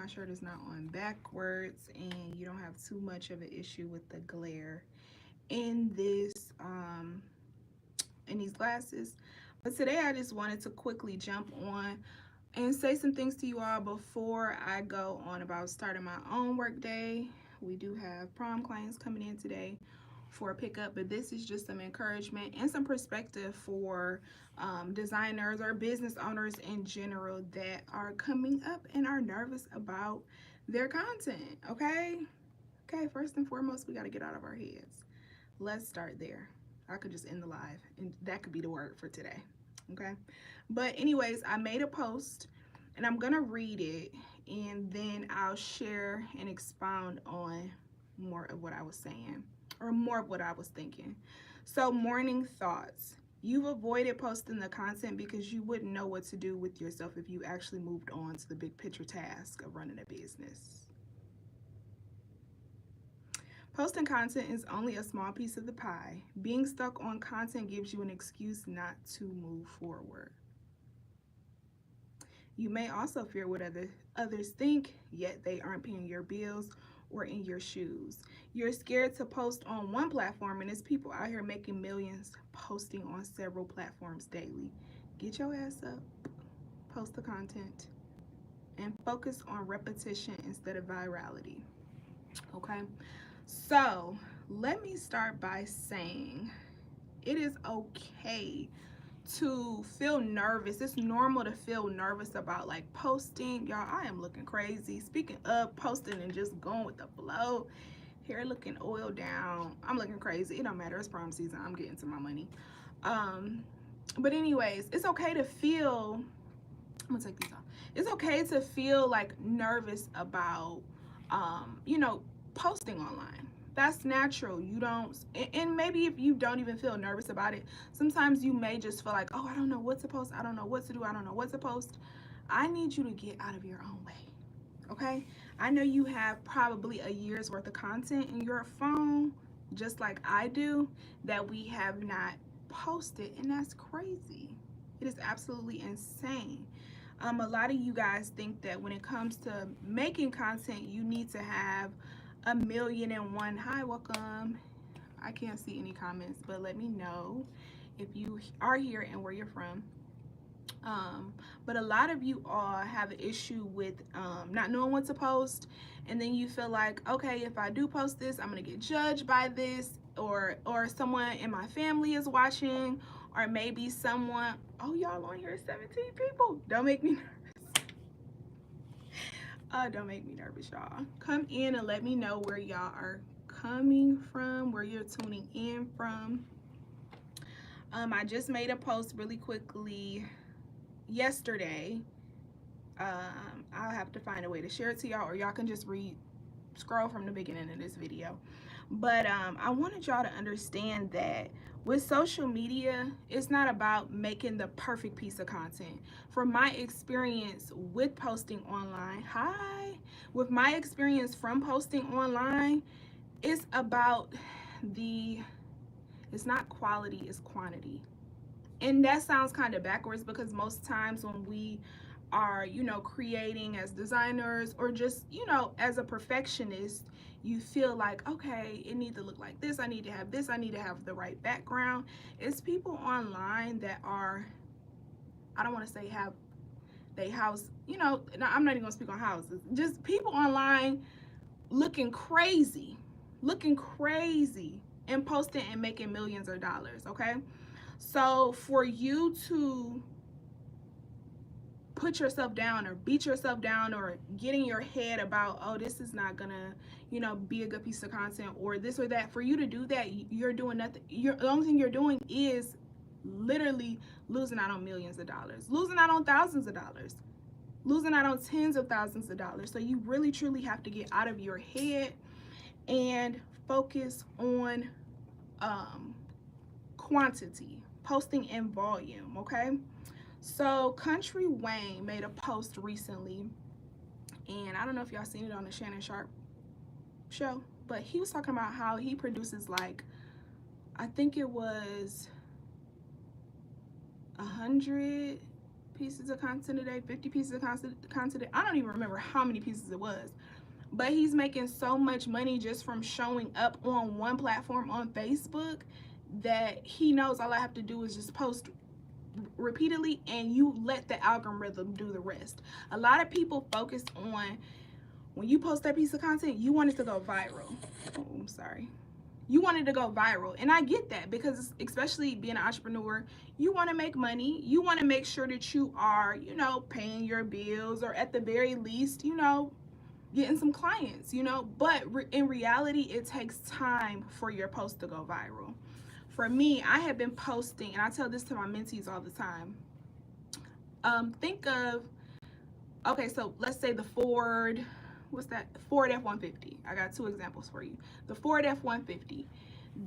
my shirt is not on backwards and you don't have too much of an issue with the glare in this in these glasses. But today I just wanted to quickly jump on and say some things to you all before I go on about starting my own work day. We do have prom clients coming in today for a pickup, but this is just some encouragement and some perspective for designers or business owners in general that are coming up and are nervous about their content. Okay, first and foremost, we got to get out of our heads. Let's start there. I could just end the live and that could be the word for today. Okay, but anyways, I made a post and I'm gonna read it and then I'll share and expound on more of what I was saying or more of what I was thinking. So, morning thoughts. You've avoided posting the content because you wouldn't know what to do with yourself if you actually moved on to the big picture task of running a business. Posting content is only a small piece of the pie. Being stuck on content gives you an excuse not to move forward. You may also fear what others think, yet they aren't paying your bills or in your shoes. You're scared to post on one platform, and there's people out here making millions posting on several platforms daily. Get your ass up, post the content, and focus on repetition instead of virality. Okay? So, let me start by saying it is okay to feel nervous. It's normal to feel nervous about like posting. Y'all, I am looking crazy. Speaking of posting and just going with the flow, hair looking oiled down. I'm looking crazy. It don't matter. It's prom season. I'm getting to my money. But anyways, it's okay to feel, I'm gonna take these off. It's okay to feel like nervous about posting online. That's natural. You don't, and maybe if you don't even feel nervous about it, sometimes you may just feel like, oh, I don't know what to post, I don't know what to do, I don't know what to post. I need you to get out of your own way. Okay, I know you have probably a year's worth of content in your phone, just like I do, that we have not posted, and that's crazy. It is absolutely insane. A lot of you guys think that when it comes to making content, you need to have 1,000,001. Hi, welcome. I can't see any comments, but let me know if you are here and where you're from. But a lot of you all have an issue with not knowing what to post, and then you feel like, okay, if I do post this, I'm gonna get judged by this, or someone in my family is watching, or maybe someone. Oh, y'all on here, 17 people. Don't make me nervous. Don't make me nervous, y'all. Come in and let me know where y'all are coming from, where you're tuning in from. I just made a post really quickly yesterday. I'll have to find a way to share it to y'all, or y'all can just scroll from the beginning of this video. But I wanted y'all to understand that with social media, it's not about making the perfect piece of content. From my experience with posting online, with my experience from posting online, it's about it's not quality, it's quantity. And that sounds kind of backwards because most times when we are, creating as designers or just, as a perfectionist, you feel like, okay, it needs to look like this, I need to have this, I need to have the right background. It's people online that are, I don't want to say have they house, I'm not even gonna speak on houses, just people online looking crazy and posting and making millions of dollars. Okay, so for you to put yourself down or beat yourself down or get in your head about, oh, this is not gonna be a good piece of content or this or that, for you to do that, you're doing nothing. The only thing you're doing is literally losing out on millions of dollars, losing out on thousands of dollars, losing out on tens of thousands of dollars. So you really truly have to get out of your head and focus on quantity, posting in volume. Okay, so Country Wayne made a post recently, and I don't know if y'all seen it on the Shannon Sharp show, but he was talking about how he produces, like, I think it was 100 pieces of content a day, 50 pieces of content a day. I don't even remember how many pieces it was. But he's making so much money just from showing up on one platform on Facebook that he knows all I have to do is just post repeatedly and you let the algorithm do the rest. A lot of people focus on when you post that piece of content, you want it to go viral. Oh, I'm sorry. You want it to go viral. And I get that because especially being an entrepreneur, you want to make money. You want to make sure that you are, paying your bills or at the very least, getting some clients, but in reality, it takes time for your post to go viral. For me, I have been posting, and I tell this to my mentees all the time. Think of, okay, so let's say the Ford, what's that? Ford F-150. I got two examples for you. The Ford F-150,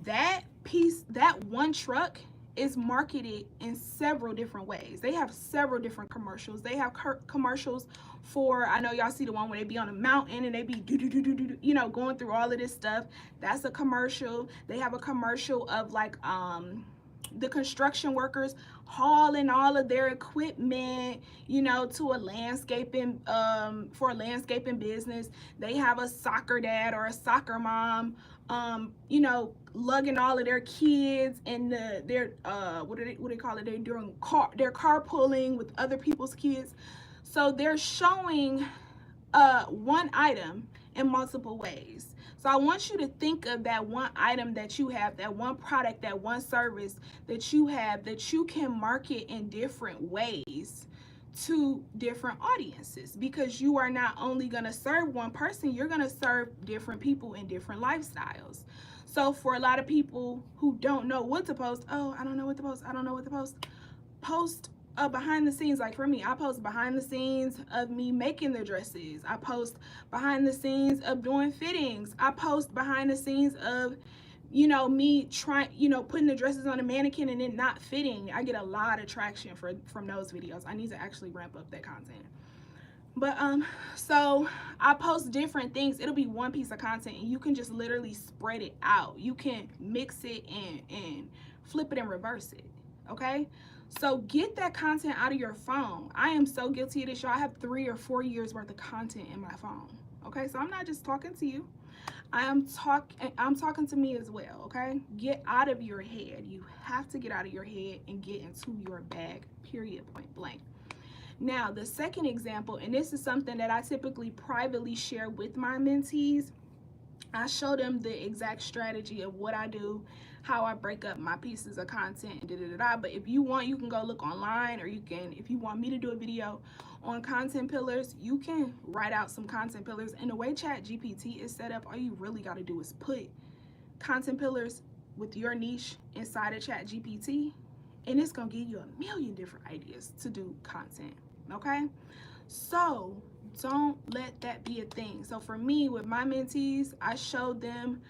that piece, that one truck is marketed in several different ways. They have several different commercials. They have commercials for, I know y'all see the one where they be on a mountain and they be going through all of this stuff. That's a commercial. They have a commercial of like the construction workers hauling all of their equipment, to a landscaping for a landscaping business. They have a soccer dad or a soccer mom lugging all of their kids and their what do they call it? They're doing they're carpooling with other people's kids. So they're showing one item in multiple ways. So I want you to think of that one item that you have, that one product, that one service that you have that you can market in different ways to different audiences, because you are not only going to serve one person, you're going to serve different people in different lifestyles. So for a lot of people who don't know what to post, oh, I don't know what to post, I don't know what to post behind the scenes. Like for me, I post behind the scenes of me making the dresses. I post behind the scenes of doing fittings. I post behind the scenes of me trying, putting the dresses on a mannequin and it not fitting. I get a lot of traction from those videos. I need to actually ramp up that content. But so I post different things. It'll be one piece of content and you can just literally spread it out. You can mix it and flip it and reverse it. Okay? So get that content out of your phone. I am so guilty of this, y'all. I have 3 or 4 years worth of content in my phone. Okay? So I'm not just talking to you. I'm talking to me as well, okay? Get out of your head. You have to get out of your head and get into your bag, period, point blank. Now, the second example, and this is something that I typically privately share with my mentees. I show them the exact strategy of what I do, how I break up my pieces of content, But if you want, you can go look online, or if you want me to do a video on content pillars, you can write out some content pillars. And the way ChatGPT is set up, all you really got to do is put content pillars with your niche inside of ChatGPT, and it's going to give you a million different ideas to do content, okay? So don't let that be a thing. So for me, with my mentees, I showed them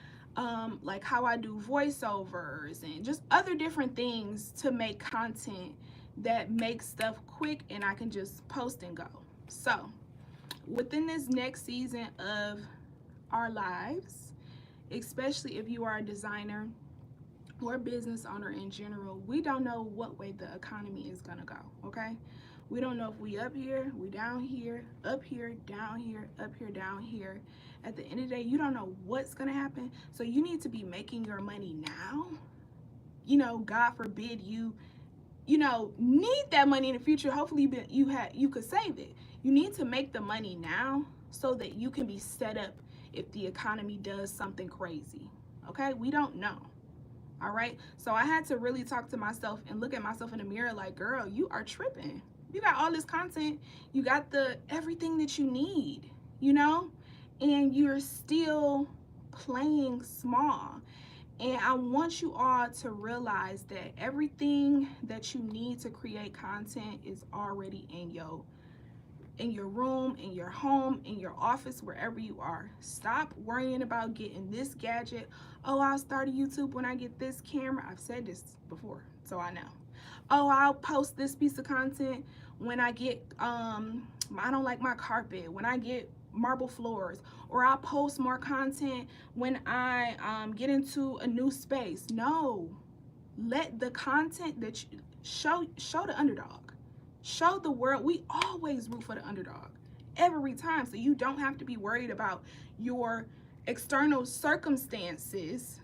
like how I do voiceovers and just other different things to make content that makes stuff quick and I can just post and go. So within this next season of our lives, especially if you are a designer or business owner in general, we don't know what way the economy is gonna go, okay? We don't know if we up here, we down here, up here, down here, up here, down here. At the end of the day, you don't know what's gonna happen. So you need to be making your money now. God forbid you need that money in the future. Hopefully you could save it. You need to make the money now so that you can be set up if the economy does something crazy. Okay? We don't know. All right? So I had to really talk to myself and look at myself in the mirror like, girl, you are tripping. You got all this content. You got everything that you need, and you're still playing small. And I want you all to realize that everything that you need to create content is already in your room, in your home, in your office, wherever you are. Stop worrying about getting this gadget. Oh, I'll start a YouTube when I get this camera. I've said this before, so I know. Oh, I'll post this piece of content when I get, I don't like my carpet, when I get marble floors, or I'll post more content when I get into a new space. No, let the content that you show the underdog. Show the world. We always root for the underdog every time. So you don't have to be worried about your external circumstances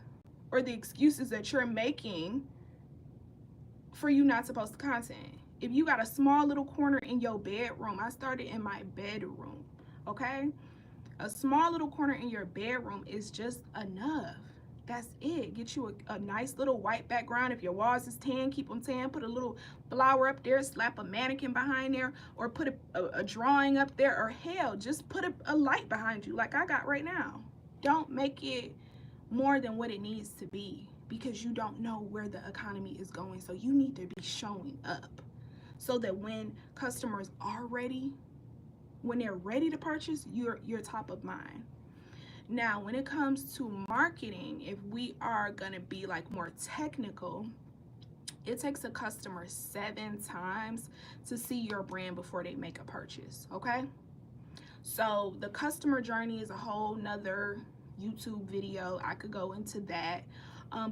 or the excuses that you're making for you not to post the content. If you got a small little corner in your bedroom, I started in my bedroom, okay? A small little corner in your bedroom is just enough. That's it. Get you a nice little white background. If your walls is tan, keep them tan. Put a little flower up there, slap a mannequin behind there, or put a drawing up there, or hell, just put a light behind you like I got right now. Don't make it more than what it needs to be, because you don't know where the economy is going. So you need to be showing up so that when customers are ready, when they're ready to purchase, you're top of mind. Now, when it comes to marketing, if we are going to be like more technical, it takes a customer 7 times to see your brand before they make a purchase, okay? So the customer journey is a whole nother YouTube video. I could go into that.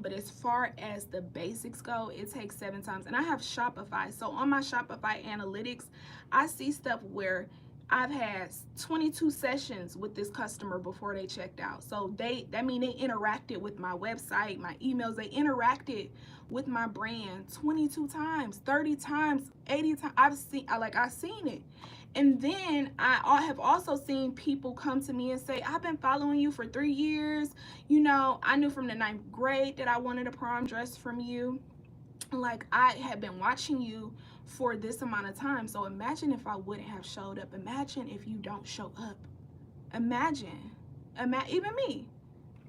But as far as the basics go, it takes 7 times. And I have Shopify. So on my Shopify analytics, I see stuff where I've had 22 sessions with this customer before they checked out. So that mean they interacted with my website, my emails, they interacted with my brand 22 times, 30 times, 80 times. I've seen it. And then I have also seen people come to me and say, I've been following you for 3 years. You know, I knew from the 9th grade that I wanted a prom dress from you. Like, I have been watching you for this amount of time. So imagine if I wouldn't have showed up. Imagine if you don't show up. Imagine even me.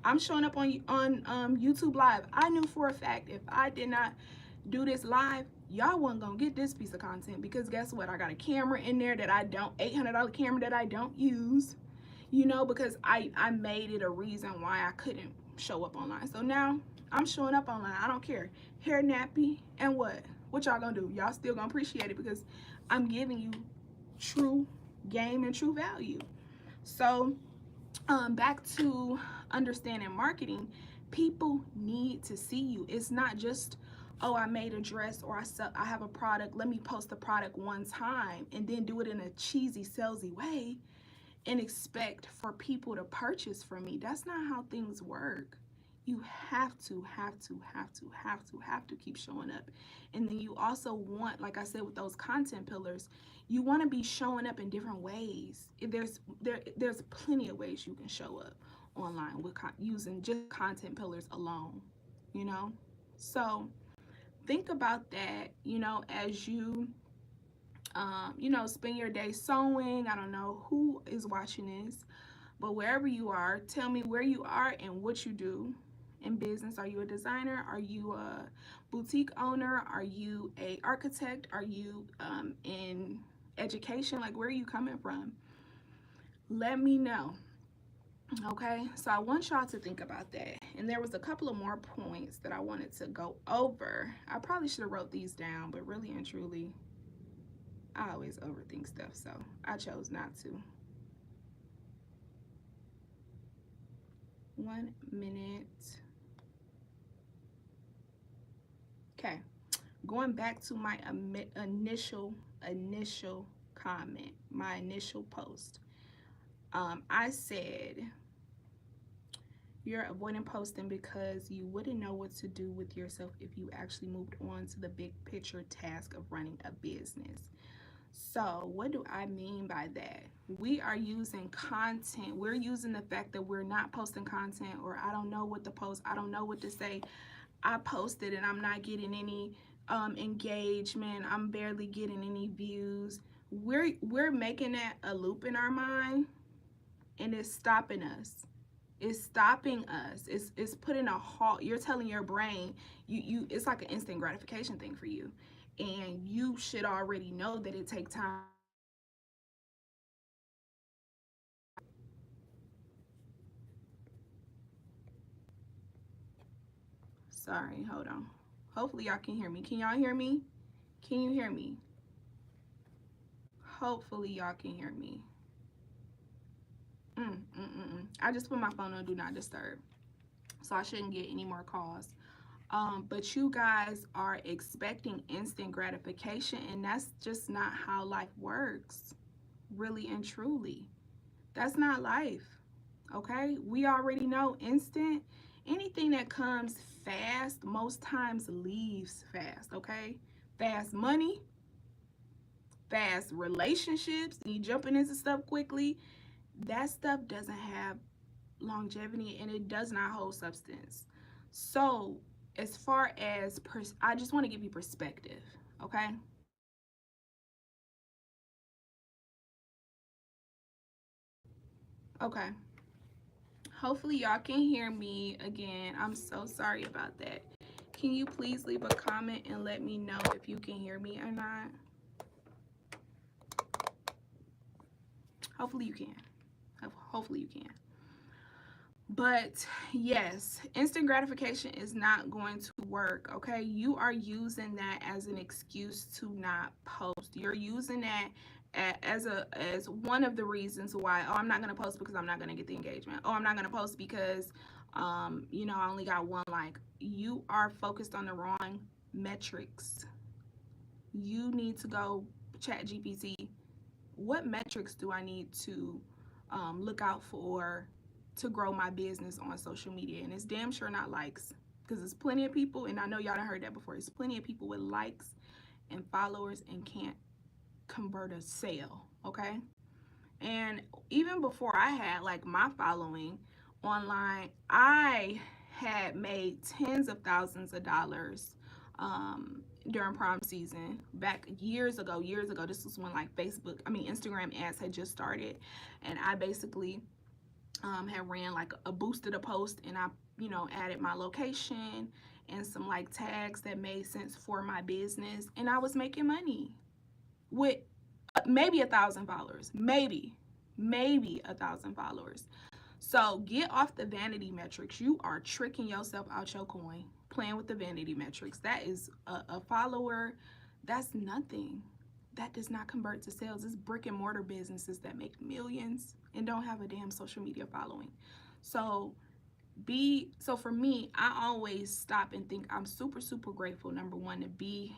I'm showing up on YouTube Live. I knew for a fact if I did not do this live, y'all wasn't gonna get this piece of content, because guess what? I got a camera in there that I don't, $800 camera that I don't use, you know, because I made it a reason why I couldn't show up online. So now I'm showing up online. I don't care. Hair nappy and what y'all gonna do? Y'all still gonna appreciate it because I'm giving you true game and true value. So back to understanding marketing, people need to see you. It's not just, oh, I made a dress, or I have a product, let me post the product one time and then do it in a cheesy, salesy way and expect for people to purchase from me. That's not how things work. You have to keep showing up. And then you also want, like I said, with those content pillars, you want to be showing up in different ways. There's plenty of ways you can show up online with using just content pillars alone, you know? So think about that, you know, as you you know, spend your day sewing. I don't know who is watching this, but wherever you are, tell me where you are and what you do in business. Are you a designer? Are you a boutique owner? Are you a architect? Are you in education? Like, where are you coming from? Let me know. Okay, so I want y'all to think about that. And there was a couple of more points that I wanted to go over. I probably should have wrote these down, but really and truly, I always overthink stuff, so I chose not to. 1 minute. Okay, going back to my initial comment, my initial post. I said you're avoiding posting because you wouldn't know what to do with yourself if you actually moved on to the big picture task of running a business. So what do I mean by that? We are using content. We're using the fact that we're not posting content, or I don't know what to post, I don't know what to say. I posted and I'm not getting any engagement. I'm barely getting any views. We're making that a loop in our mind, and it's stopping us. It's stopping us. It's putting a halt. You're telling your brain, it's like an instant gratification thing for you. And you should already know that it takes time. Sorry, hold on. Hopefully y'all can hear me. Can y'all hear me? Can you hear me? Hopefully y'all can hear me. I just put my phone on do not disturb, so I shouldn't get any more calls. But you guys are expecting instant gratification, and that's just not how life works, really and truly. That's not life. Okay, we already know instant, anything that comes fast most times leaves fast. Okay, fast money, fast relationships, and you jumping into stuff quickly, that stuff doesn't have longevity and it does not hold substance. So as far as I just want to give you perspective. Okay, okay, hopefully y'all can hear me again. I'm so sorry about that. Can you please leave a comment and let me know if you can hear me or not? Hopefully you can. Hopefully you can. But yes, instant gratification is not going to work. Okay, you are using that as an excuse to not post. You're using that as one of the reasons why, oh, I'm not going to post because I'm not going to get the engagement. Oh, I'm not going to post because I only got one like. You are focused on the wrong metrics. You need to go chat GPT. What metrics do I need to look out for to grow my business on social media? And it's damn sure not likes, because there's plenty of people, and I know y'all done heard that before. There's plenty of people with likes and followers and can't convert a sale. Okay, and even before I had like my following online, I had made tens of thousands of dollars during prom season back years ago. Years ago, this was when like Instagram ads had just started, and I basically had ran like a boosted a post, and I added my location and some like tags that made sense for my business, and I was making money with maybe 1,000 followers, maybe 1,000 followers. So get off the vanity metrics. You are tricking yourself out your coin playing with the vanity metrics. That is a follower. That's nothing. That does not convert to sales. It's brick and mortar businesses that make millions and don't have a damn social media following. So for me, I always stop and think I'm super grateful, number one, to be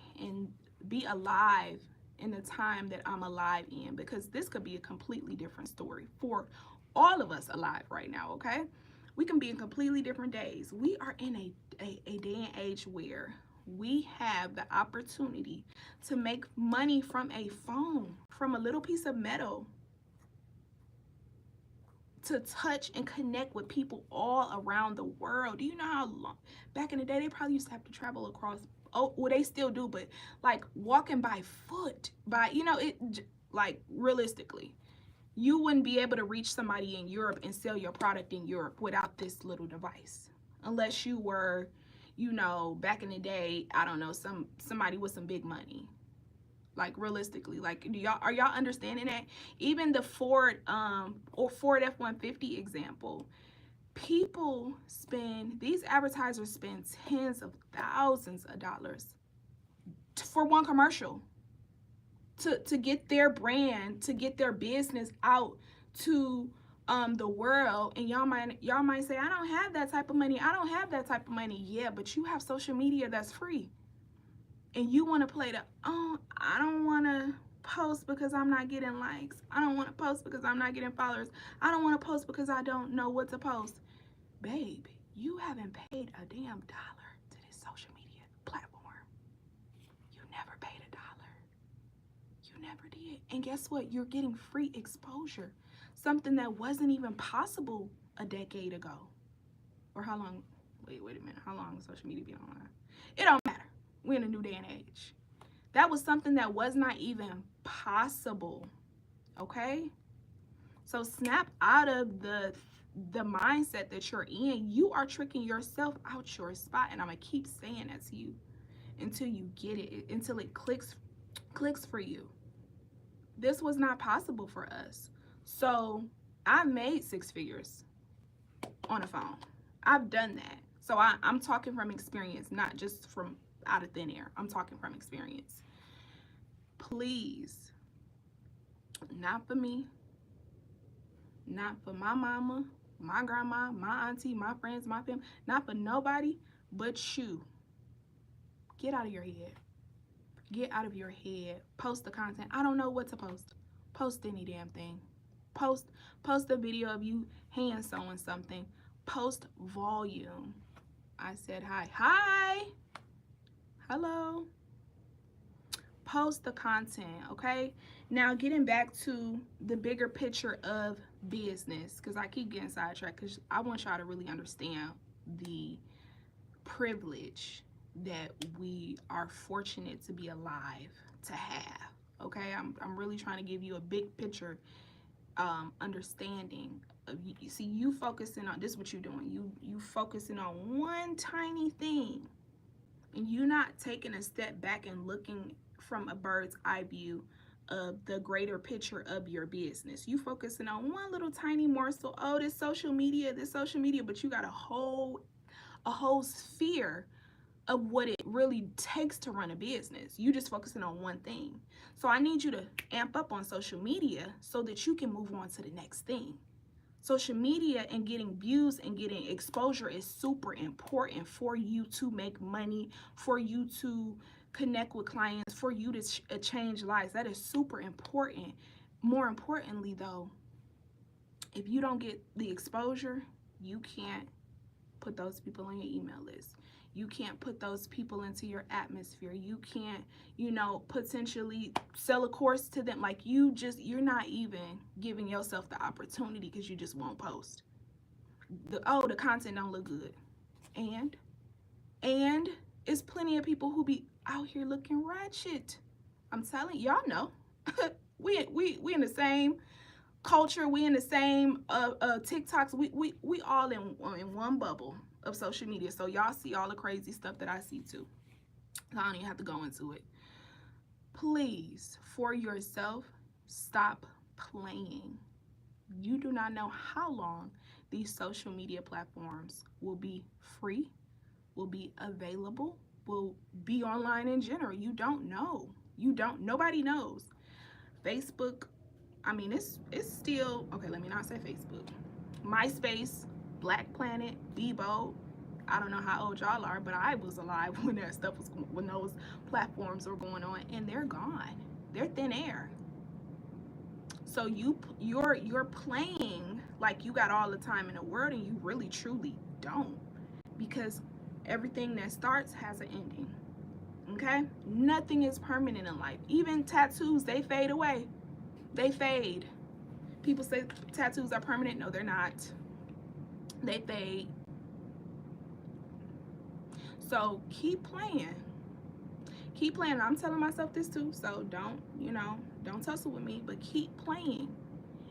alive in the time that I'm alive in, because this could be a completely different story for all of us alive right now. Okay, we can be in completely different days. We are in a day and age where we have the opportunity to make money from a phone, from a little piece of metal, to touch and connect with people all around the world. Do you know how long back in the day they probably used to have to travel across? Oh, well, they still do, but like walking by foot, like realistically, you wouldn't be able to reach somebody in Europe and sell your product in Europe without this little device, unless you were, back in the day, I don't know, somebody with some big money. Like realistically, like are y'all understanding that? Even the Ford F-150 example, these advertisers spend tens of thousands of dollars for one commercial, to get their brand, to get their business out to the world. And y'all might say, I don't have that type of money. I don't have that type of money. Yeah, but you have social media that's free, and you want to play oh, I don't want to post because I'm not getting likes. I don't want to post because I'm not getting followers. I don't want to post because I don't know what to post. Babe, you haven't paid a damn dollar to this social media platform. You never paid a dollar. You never did. And guess what? You're getting free exposure. Something that wasn't even possible a decade ago. Or how long? Wait a minute. How long has social media been online? It don't matter. We're in a new day and age. That was something that was not even possible. Okay? So snap out of the mindset that you're in. You are tricking yourself out your spot, and I'm gonna keep saying that to you until you get it, until it clicks for you. This was not possible for us. So I made six figures on a phone. I've done that. So I'm talking from experience, not just from out of thin air. I'm talking from experience. Please, not for me, not for my mama, my grandma, my auntie, my friends, my family, not for nobody but you. Get out of your head. Get out of your head. Post the content. I don't know what to post. Post any damn thing. Post post a video of you hand sewing something. Post volume. I said hi. Hi. Hello. Post the content, okay? Now getting back to the bigger picture of business, because I keep getting sidetracked, because I want y'all to really understand the privilege that we are fortunate to be alive to have. Okay, I'm really trying to give you a big picture understanding of you. See, you focusing on this, what you're doing, you focusing on one tiny thing, and you're not taking a step back and looking from a bird's eye view of the greater picture of your business. You focusing on one little tiny morsel. Oh, this social media, but you got a whole sphere of what it really takes to run a business. You just focusing on one thing. So I need you to amp up on social media so that you can move on to the next thing. Social media and getting views and getting exposure is super important for you to make money, for you to connect with clients, for you to change lives. That is super important. More importantly though, if you don't get the exposure, you can't put those people on your email list. You can't put those people into your atmosphere. You can't, potentially sell a course to them. Like you're not even giving yourself the opportunity because you just won't post. The content don't look good. And it's plenty of people who be out here looking ratchet. I'm telling y'all know. we in the same culture, we in the same TikToks, we all in one bubble of social media. So y'all see all the crazy stuff that I see too. I don't even have to go into it. Please, for yourself, stop playing. You do not know how long these social media platforms will be free, will be available, will be online in general. You don't know. Nobody knows. Facebook, I mean, it's still, okay, let me not say Facebook. MySpace, Black Planet, Bebo. I don't know how old y'all are, but I was alive when that stuff was, when those platforms were going on, and they're gone. They're thin air. So you're playing like you got all the time in the world, and you really truly don't, because everything that starts has an ending. Okay? Nothing is permanent in life. Even tattoos, they fade away. They fade. People say tattoos are permanent. No, they're not. They fade. So keep playing. Keep playing. I'm telling myself this too. So don't tussle with me, but keep playing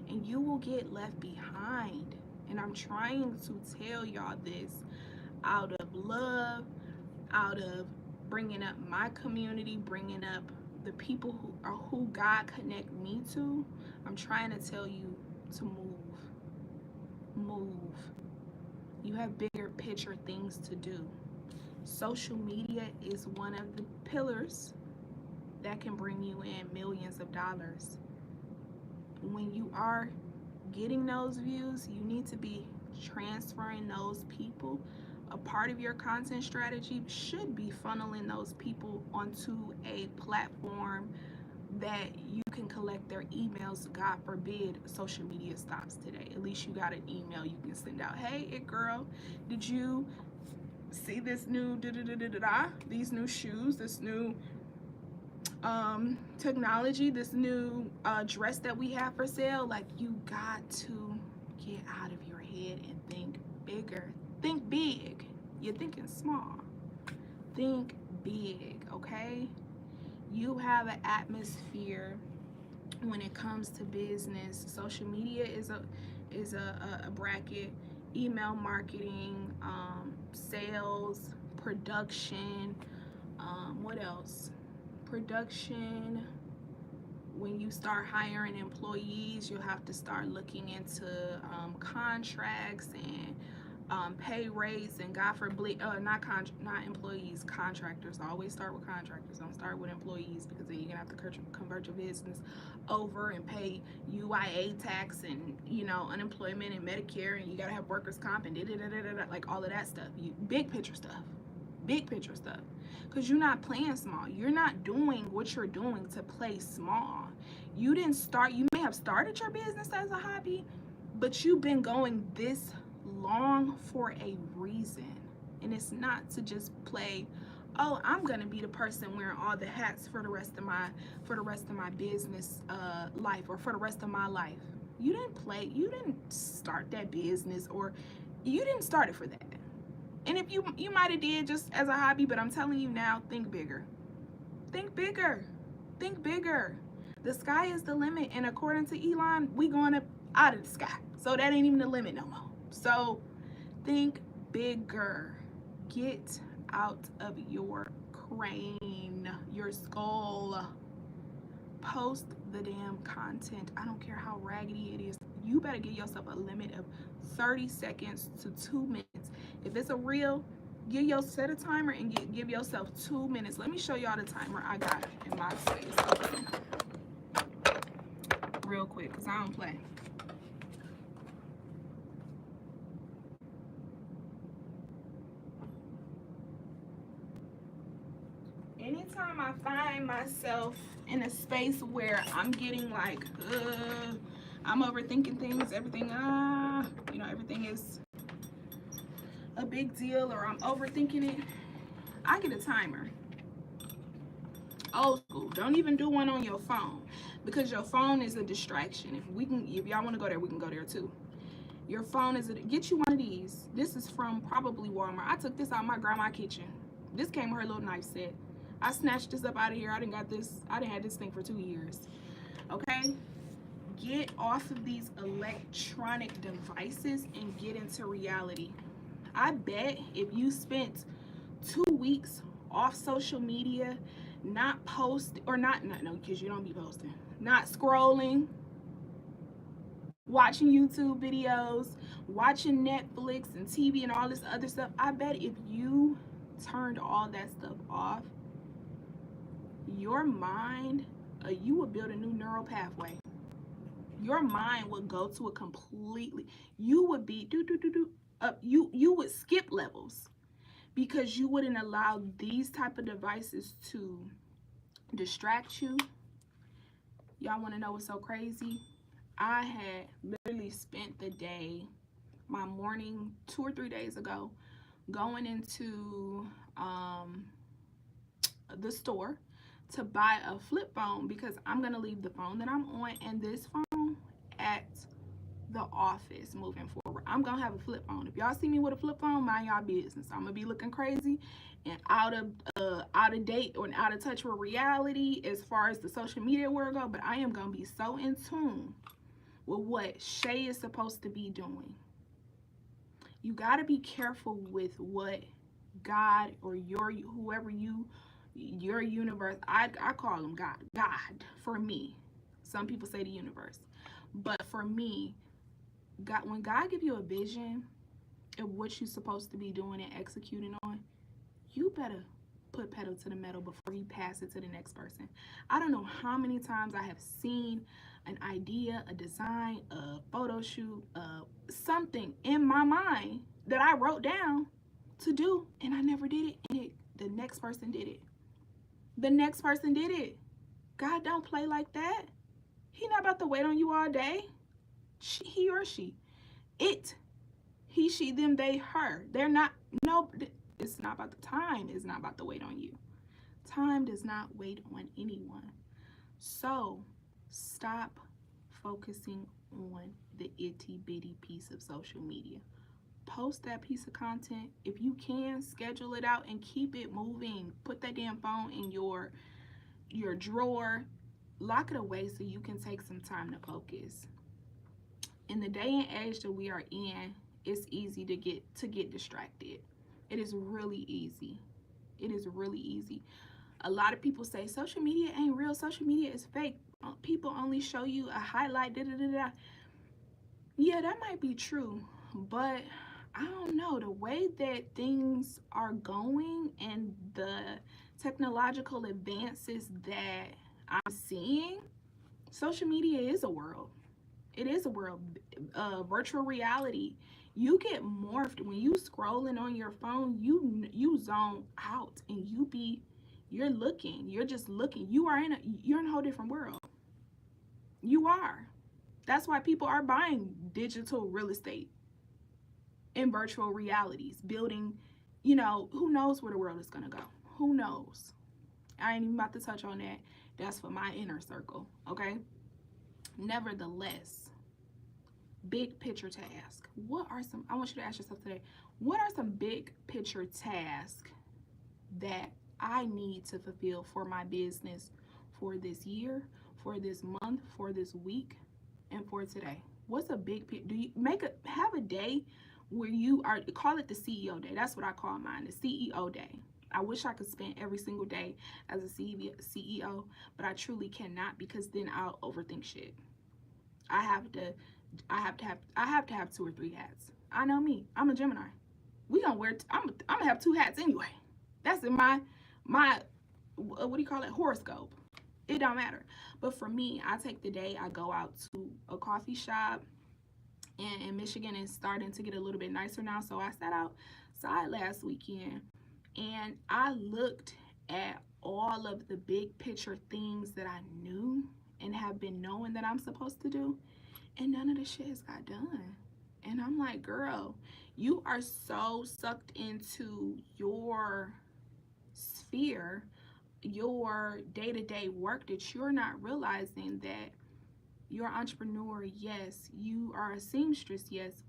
and you will get left behind. And I'm trying to tell y'all this out of love, out of bringing up my community, bringing up the people who God connect me to. I'm trying to tell you to move. You have bigger picture things to do. Social media is one of the pillars that can bring you in millions of dollars. When you are getting those views, you need to be transferring those people. A part of your content strategy should be funneling those people onto a platform that you can collect their emails. God forbid social media stops today. At least you got an email you can send out. Hey, it girl, did you see this new these new shoes, this new technology, this new dress that we have for sale? Like, you got to get out of your head and think bigger. Think big. You're thinking small. Think big, okay? You have an atmosphere when it comes to business. Social media is a bracket. Email marketing, sales, production, what else? Production. When you start hiring employees, you'll have to start looking into contracts and pay rates, and God forbid, not employees, contractors. Always start with contractors. Don't start with employees, because then you're gonna have to convert your business over and pay UIA tax and unemployment and Medicare, and you gotta have workers comp and like all of that stuff. Big picture stuff. big picture stuff. Because you're not playing small. You're not doing what you're doing to play small. You didn't start, you may have started your business as a hobby, but you've been going this long for a reason. And it's not to just play, oh, I'm gonna be the person wearing all the hats for the rest of my business life, or for the rest of my life. You didn't start that business, or you didn't start it for that. And if you might have did just as a hobby, but I'm telling you now, think bigger. Think bigger. Think bigger. The sky is the limit, and according to Elon, we going up out of the sky. So that ain't even the limit no more. So think bigger. Get out of your crane, your skull. Post the damn content. I don't care how raggedy it is. You better give yourself a limit of 30 seconds to 2 minutes. If it's a reel, set a timer and give yourself 2 minutes. Let me show y'all the timer I got in my space. Okay. Real quick, because I don't play. Anytime I find myself in a space where I'm getting like, I'm overthinking things, everything, everything is a big deal, or I'm overthinking it, I get a timer. Old school. Don't even do one on your phone, because your phone is a distraction. If y'all want to go there, we can go there too. Your phone get you one of these. This is from probably Walmart. I took this out of my grandma's kitchen. This came with her little knife set. I snatched this up out of here. I didn't have this thing for 2 years. Okay? Get off of these electronic devices and get into reality. I bet if you spent 2 weeks off social media, not post, or not no, because you don't be posting, not scrolling, watching YouTube videos, watching Netflix and TV and all this other stuff, I bet if you turned all that stuff off, your mind, you would build a new neural pathway. Your mind would go to a completely, you would be you would skip levels, because you wouldn't allow these type of devices to distract you. Y'all want to know what's so crazy? I had literally spent the day, my morning 2 or 3 days ago, going into the store to buy a flip phone, because I'm going to leave the phone that I'm on and this phone at the office moving forward. I'm going to have a flip phone. If y'all see me with a flip phone, mind y'all business. I'm going to be looking crazy and out of date or out of touch with reality as far as the social media world go, but I am going to be so in tune with what Shay is supposed to be doing. You got to be careful with what God or your universe, I call them God for me. Some people say the universe, but for me, God, when God give you a vision of what you're supposed to be doing and executing on, you better put pedal to the metal before you pass it to the next person. I don't know how many times I have seen an idea, a design, a photo shoot, something in my mind that I wrote down to do, and I never did it, and the next person did it. The next person did it. God don't play like that. He not about to wait on you all day. He or she. It. He, she, them, they, her. They're not, no, it's not about the time. It's not about to wait on you. Time does not wait on anyone. So stop focusing on the itty bitty piece of social media. Post that piece of content. If you can, schedule it out and keep it moving. Put that damn phone in your drawer. Lock it away so you can take some time to focus. In the day and age that we are in, it's easy to get distracted. It is really easy. It is really easy. A lot of people say social media ain't real. Social media is fake. People only show you a highlight. Yeah, that might be true, but I don't know, the way that things are going and the technological advances that I'm seeing, social media is a world. It is a world. Virtual reality. You get morphed when you scrolling on your phone. You zone out and you're looking. You're just looking. You're in a whole different world. You are. That's why people are buying digital real estate in virtual realities, building. Who knows where the world is gonna go? Who knows? I ain't even about to touch on that. That's for my inner circle. Okay. Nevertheless, big picture task. I want you to ask yourself today, what are some big picture tasks that I need to fulfill for my business for this year, for this month, for this week, and for today? What's a big picture? Do you have a day where you are, call it the CEO day. That's what I call mine, the CEO day. I wish I could spend every single day as a CEO, but I truly cannot, because then I'll overthink shit. I have to I have to have 2 or 3 hats. I know me. I'm a Gemini. We gonna wear. I'm gonna have 2 hats anyway. That's in my what do you call it, horoscope. It don't matter. But for me, I take the day. I go out to a coffee shop, and in Michigan it's starting to get a little bit nicer now. So I sat outside last weekend, and I looked at all of the big picture things that I knew and have been knowing that I'm supposed to do, and none of the shit has got done. And I'm like, girl, you are so sucked into your sphere, your day-to-day work, that you're not realizing that you're an entrepreneur. Yes, you are a seamstress. Yes,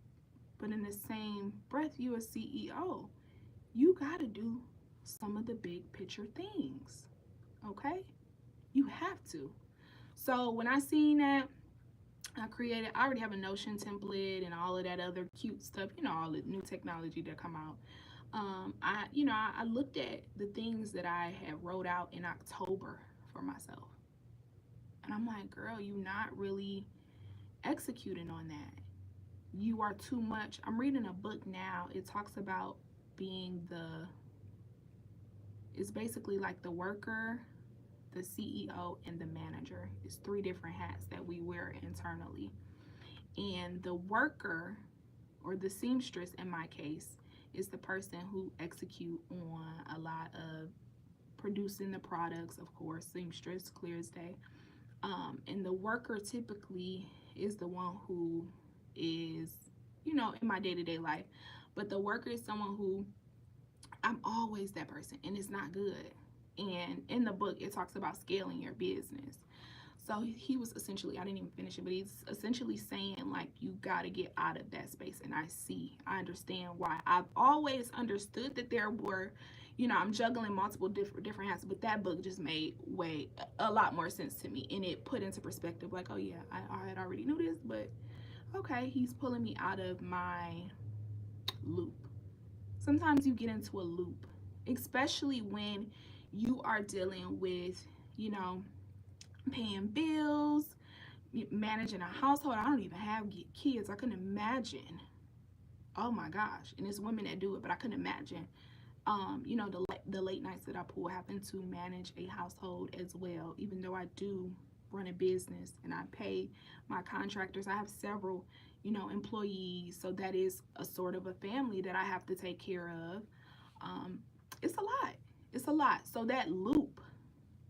but in the same breath, you're a CEO. You got to do some of the big picture things. Okay, you have to. So when I seen that, I already have a Notion template and all of that other cute stuff, all the new technology that come out. I looked at the things that I had wrote out in October for myself. And I'm like, girl, you not really executing on that. You are too much. I'm reading a book now. It talks about being it's basically like the worker, the CEO, and the manager. It's 3 different hats that we wear internally. And the worker, or the seamstress in my case, is the person who execute on a lot of producing the products, of course, seamstress, clear as day. And the worker typically is the one who is, in my day-to-day life. But the worker is someone who, I'm always that person, and it's not good. And in the book, it talks about scaling your business. So he was essentially, I didn't even finish it, but he's essentially saying, like, you got to get out of that space. And I understand why. I've always understood that there were, I'm juggling multiple different hats, but that book just made a lot more sense to me. And it put into perspective, like, oh yeah, I had already knew this, but okay, he's pulling me out of my loop. Sometimes you get into a loop, especially when you are dealing with, paying bills, managing a household. I don't even have kids. I couldn't imagine. Oh my gosh. And it's women that do it, but I couldn't imagine. The late nights that I pull, having to manage a household as well. Even though I do run a business and I pay my contractors, I have several, employees. So that is a sort of a family that I have to take care of. It's a lot. It's a lot. So that loop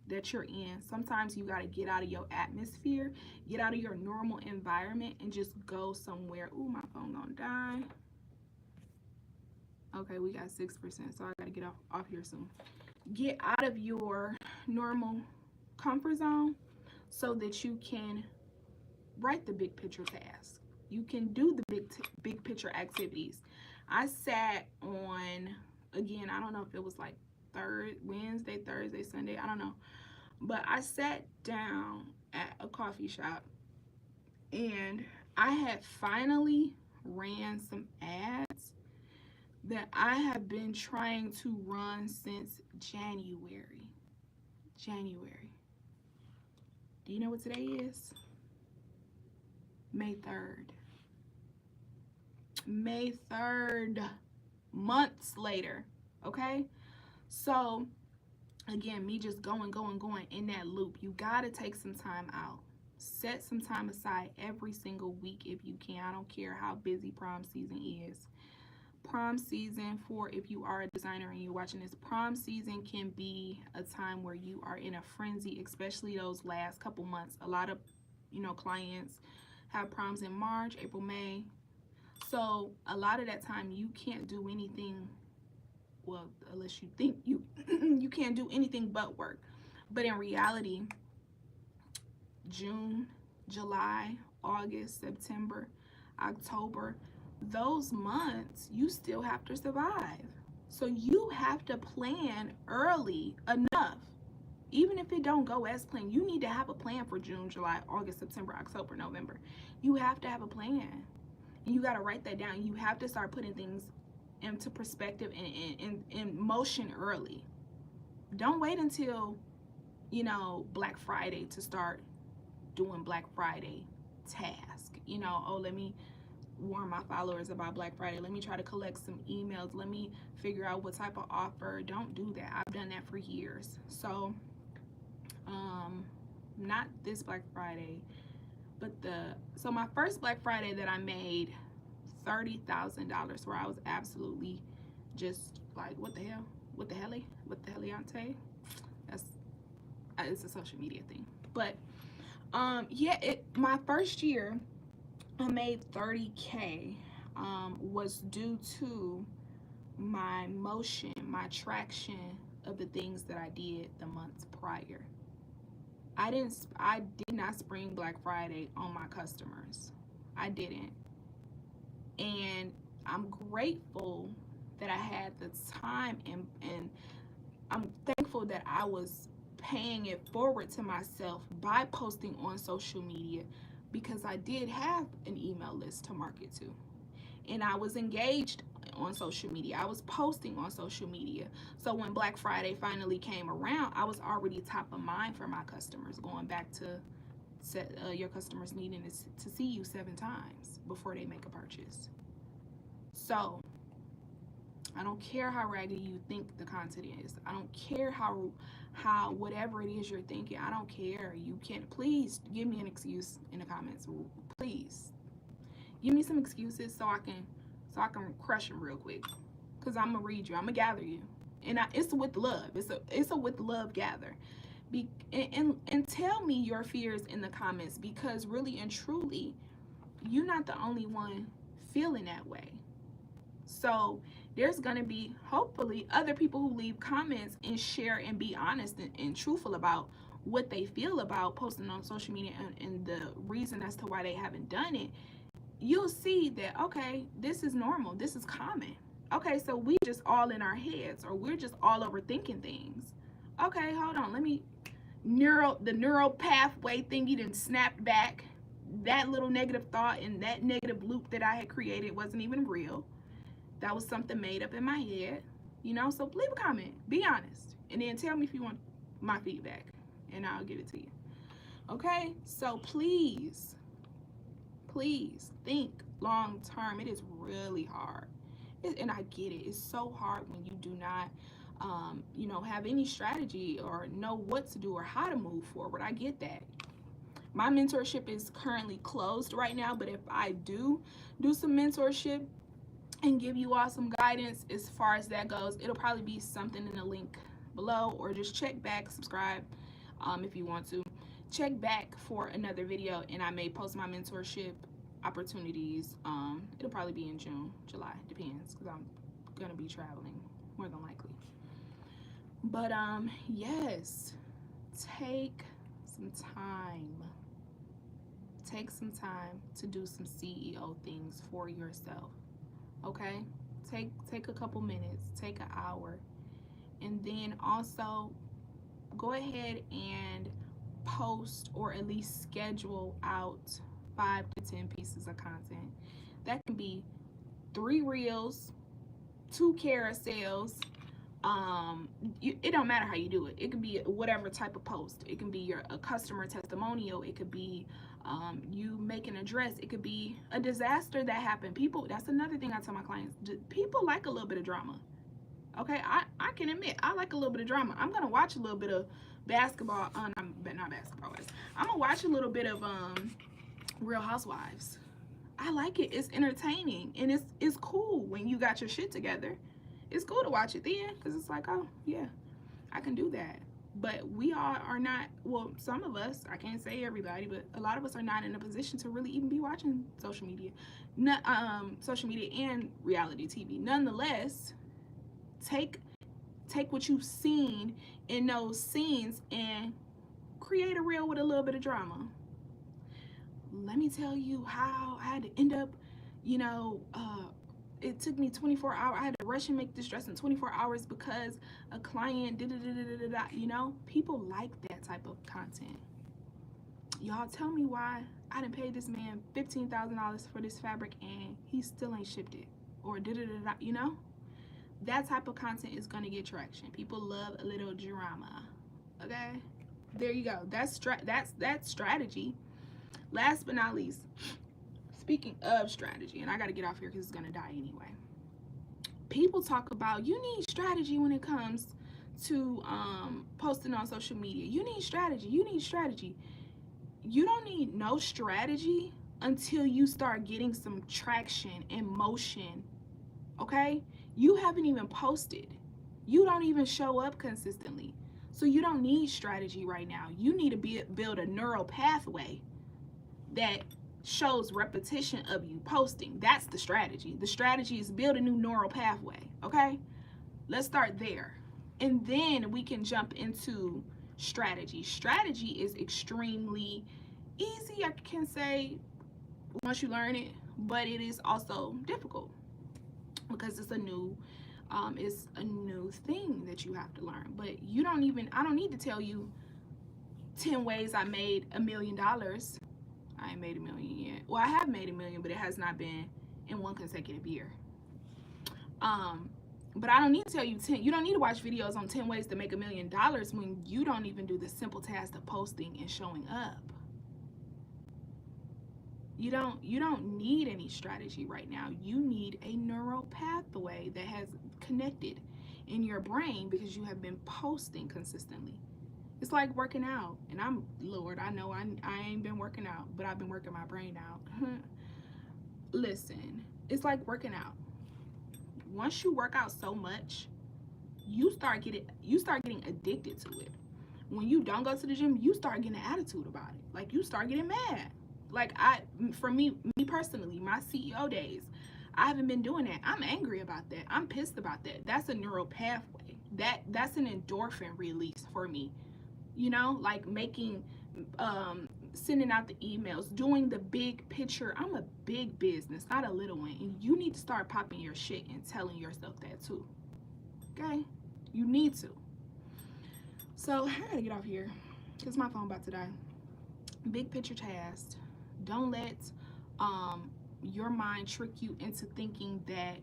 that you're in, sometimes you got to get out of your atmosphere, get out of your normal environment, and just go somewhere. Ooh, my phone gonna die. Okay, we got 6%, so I gotta get off here soon. Get out of your normal comfort zone so that you can write the big picture task. You can do the big picture activities. I sat on, again, I don't know if it was like Wednesday, Thursday, Sunday, I don't know. But I sat down at a coffee shop, and I had finally ran some ads that I have been trying to run since January. Do you know what today is? May 3rd. May 3rd. Months later. Okay? So, again, me just going in that loop. You got to take some time out. Set some time aside every single week if you can. I don't care how busy prom season is. Prom season, for if you are a designer and you're watching this, prom season can be a time where you are in a frenzy, especially those last couple months. A lot of, clients have proms in March, April, May. So a lot of that time you can't do anything, well, unless you think you you can't do anything but work. But in reality, June, July, August, September, October, those months you still have to survive. So you have to plan early enough. Even if it don't go as planned, you need to have a plan for June, July, August, September, October, November. You have to have a plan. And you got to write that down. You have to start putting things into perspective and in motion early. Don't wait until, Black Friday to start doing Black Friday task. Oh, let me warn my followers about Black Friday. Let me try to collect some emails. Let me figure out what type of offer. Don't do that. I've done that for years. So, not this Black Friday, but my first Black Friday that I made $30,000, where I was absolutely just like, what the hell? What the heliante? That's it's a social media thing. But my first year I made 30K was due to my motion, my traction of the things that I did the months prior. I did not spring Black Friday on my customers. I didn't. And I'm grateful that I had the time, and I'm thankful that I was paying it forward to myself by posting on social media, because I did have an email list to market to. And I was engaged on social media. I was posting on social media. So when Black Friday finally came around, I was already top of mind for my customers, going back to your customers needing to see you 7 times before they make a purchase. So I don't care how raggedy you think the content is. I don't care how whatever it is you're thinking. I don't care. You can't. Please give me an excuse in the comments. Please give me some excuses so I can crush them real quick. Cause I'm gonna read you. I'm gonna gather you, and it's with love. It's a with love gather. And tell me your fears in the comments, because really and truly, you're not the only one feeling that way. So there's gonna be hopefully other people who leave comments and share and be honest and truthful about what they feel about posting on social media, and the reason as to why they haven't done it. You'll see that, okay, this is normal, this is common. Okay, so we just all in our heads, or we're just all overthinking things. Okay, hold on, let me the neural pathway thingy didn't snap back. That little negative thought and that negative loop that I had created wasn't even real. That was something made up in my head. So leave a comment, be honest, and then tell me if you want my feedback, and I'll give it to you. Okay, so please think long term. It is really hard, and I get it. It's so hard when you do not have any strategy or know what to do or how to move forward. I get that. My mentorship is currently closed right now, but if I do some mentorship and give you all some guidance as far as that goes, it'll probably be something in the link below, or just check back, subscribe if you want to. Check back for another video, and I may post my mentorship opportunities. It'll probably be in June, July, depends, because I'm gonna be traveling more than likely. But yes, take some time to do some CEO things for yourself. Okay, take a couple minutes, take an hour, and then also go ahead and post, or at least schedule out 5 to 10 pieces of content. That can be 3 reels, 2 carousels. It don't matter how you do it. It could be whatever type of post. It can be a customer testimonial. It could be you making a dress. It could be a disaster that happened. People, that's another thing I tell my clients. People like a little bit of drama. Okay, I can admit I like a little bit of drama. I'm gonna watch a little bit of basketball. Not basketball. I'm gonna watch a little bit of Real Housewives. I like it. It's entertaining and it's cool when you got your shit together. It's cool to watch it then because it's like, oh yeah, I can do that. But we all are not. Well, some of us. I can't say everybody, but a lot of us are not in a position to really even be watching social media, not social media and reality TV. Nonetheless, take what you've seen in those scenes and create a reel with a little bit of drama. Let me tell you how I had to end up, you know, it took me 24 hours. I had to rush and make this dress in 24 hours because a client did it. You know, people like that type of content. Y'all tell me why I didn't pay this man $15,000 for this fabric and he still ain't shipped it, or you know. That type of content is gonna get traction. People love a little drama. Okay, there you go. That's strategy. Last but not least, speaking of strategy, and I gotta get off here because it's gonna die anyway. People talk about you need strategy when it comes to posting on social media. You need strategy. You need strategy. You don't need no strategy until you start getting some traction and motion. Okay? You haven't even posted. You don't even show up consistently. So you don't need strategy right now. You need to build a neural pathway that shows repetition of you posting. That's the strategy. The strategy is build a new neural pathway. Okay? Let's start there. And then we can jump into strategy. Strategy is extremely easy, I can say, once you learn it, but it is also difficult because it's a new thing that you have to learn. But I don't need to tell you 10 ways I made $1 million. I ain't made $1 million yet. Well, I have made $1 million, but it has not been in one consecutive year. But I don't need to tell you 10. You don't need to watch videos on 10 ways to make $1 million when you don't even do the simple task of posting and showing up. You don't need any strategy right now. You need a neural pathway that has connected in your brain because you have been posting consistently. It's like working out. And I know I ain't been working out, but I've been working my brain out. Listen, it's like working out. Once you work out so much, you start getting addicted to it. When you don't go to the gym, you start getting an attitude about it. Like you start getting mad. Like for me personally, my CEO days, I haven't been doing that. I'm angry about that. I'm pissed about that. That's a neural pathway. That's an endorphin release for me. You know, like sending out the emails, doing the big picture. I'm a big business, not a little one. And you need to start popping your shit and telling yourself that too. Okay? You need to. So I gotta get off here because my phone about to die. Big picture task. Don't let your mind trick you into thinking that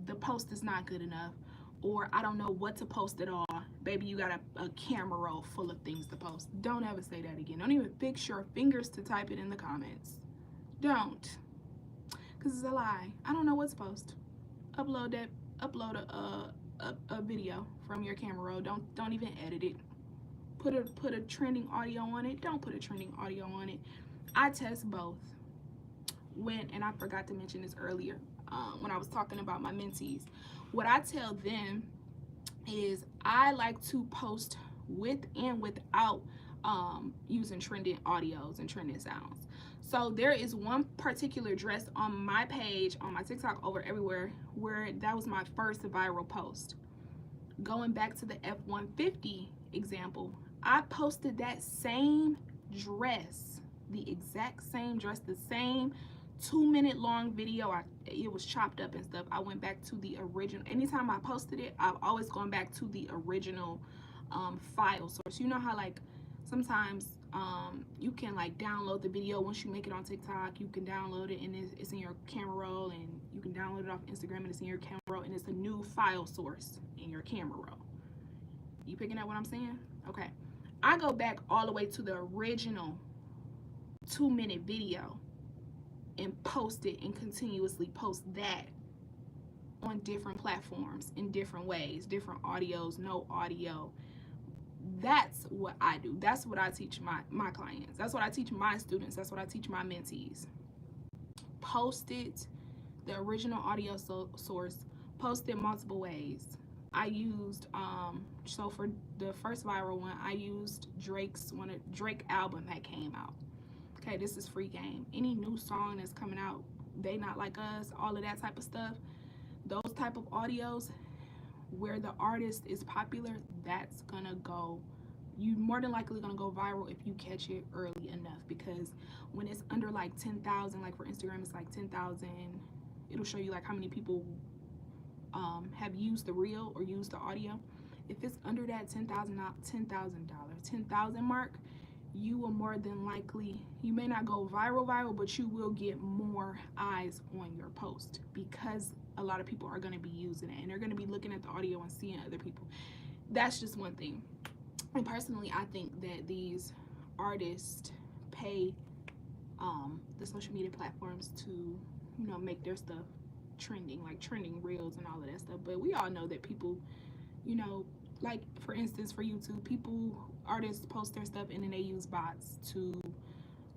the post is not good enough, or I don't know what to post at all. Baby, you got a camera roll full of things to post. Don't ever say that again. Don't even fix your fingers to type it in the comments. Don't. Because it's a lie. I don't know what to post. Upload a video from your camera roll. Don't even edit it. Put a trending audio on it. Don't put a trending audio on it. I test both. And I forgot to mention this earlier when I was talking about my mentees. What I tell them is I like to post with and without using trending audios and trending sounds. So there is one particular dress on my page, on my TikTok, over everywhere, where that was my first viral post. Going back to the F-150 example, I posted that same dress, the exact same dress, the same 2-minute long video. It was chopped up and stuff. I went back to the original. Anytime I posted it, I've always gone back to the original file source. You know how like sometimes you can like download the video once you make it on TikTok. You can download it and it's in your camera roll, and you can download it off Instagram and it's in your camera roll, and it's a new file source in your camera roll. You picking up what I'm saying? Okay. I go back all the way to the original 2-minute video and post it and continuously post that on different platforms in different ways, different audios, no audio, That's what I do. That's what I teach my clients. That's what I teach my students. That's what I teach my mentees. Post it, the original audio source, post it multiple ways. I used so for the first viral one, I used Drake album that came out. Okay, this is free game. Any new song that's coming out, They Not Like Us, all of that type of stuff, those type of audios where the artist is popular, that's gonna go, you more than likely gonna go viral if you catch it early enough, because when it's under like 10,000, like for Instagram it's like 10,000, it'll show you like how many people have used the reel or used the audio. If it's under that $10,000 mark, you will more than likely, you may not go viral, but you will get more eyes on your post, because a lot of people are going to be using it and they're going to be looking at the audio and seeing other people. That's just one thing. And personally, I think that these artists pay the social media platforms to, you know, make their stuff trending, like trending reels and all of that stuff. But we all know that people, you know, like for instance for YouTube, artists post their stuff and then they use bots to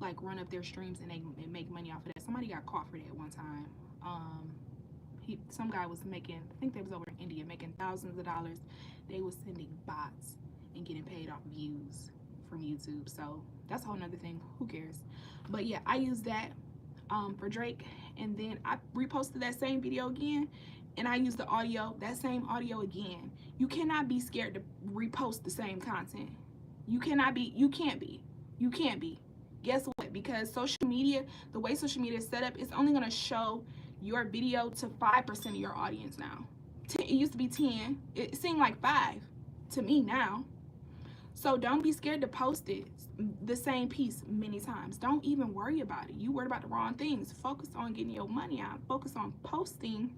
like run up their streams and they make money off of that. Somebody got caught for that one time. Some guy was making, I think they was over in India, making thousands of dollars. They was sending bots and getting paid off views from YouTube. So that's a whole nother thing. Who cares? But yeah, I use that for Drake, and then I reposted that same video again, and I used the audio, that same audio again. You cannot be scared to repost the same content. You can't be. Guess what? Because social media, the way social media is set up, it's only gonna show your video to 5% of your audience now. It used to be 10. It seemed like 5 to me now. So don't be scared to post it, the same piece many times. Don't even worry about it. You worried about the wrong things. Focus on getting your money out. Focus on posting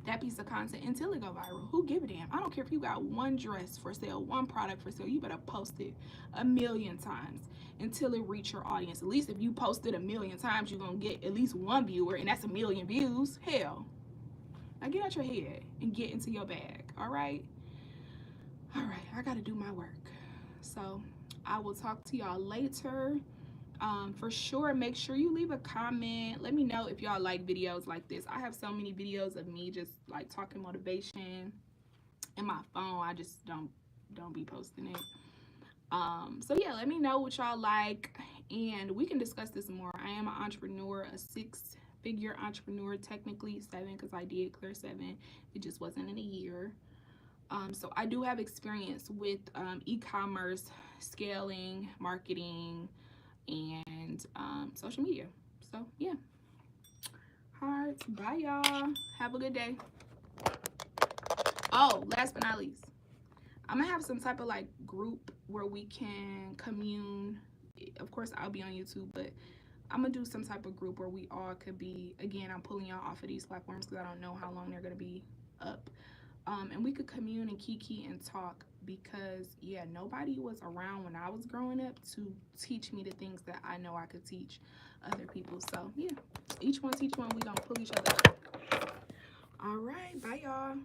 that piece of content until it go viral. Who give a damn? I don't care if you got one dress for sale, one product for sale. You better post it 1,000,000 times until it reach your audience. At least if you post it 1,000,000 times, you're gonna get at least one viewer, and that's 1,000,000 views. Hell, now get out your head and get into your bag. All right, I gotta do my work. So I will talk to y'all later. For sure, make sure you leave a comment. Let me know if y'all like videos like this. I have so many videos of me just like talking motivation in my phone. I just don't be posting it. So yeah, let me know what y'all like, and we can discuss this more. I am an entrepreneur, a 6-figure entrepreneur, technically 7 because I did clear 7. It just wasn't in a year. So I do have experience with e-commerce, scaling, marketing, and social media. So yeah. All right, bye y'all. Have a good day. Oh, last but not least, I'm gonna have some type of like group where we can commune. Of course, I'll be on YouTube, but I'm gonna do some type of group where we all could be. Again, I'm pulling y'all off of these platforms because I don't know how long they're gonna be up. And we could commune and kiki and talk, because yeah, nobody was around when I was growing up to teach me the things that I know I could teach other people. So yeah, each one teach one. We gonna pull each other up. All right, bye y'all.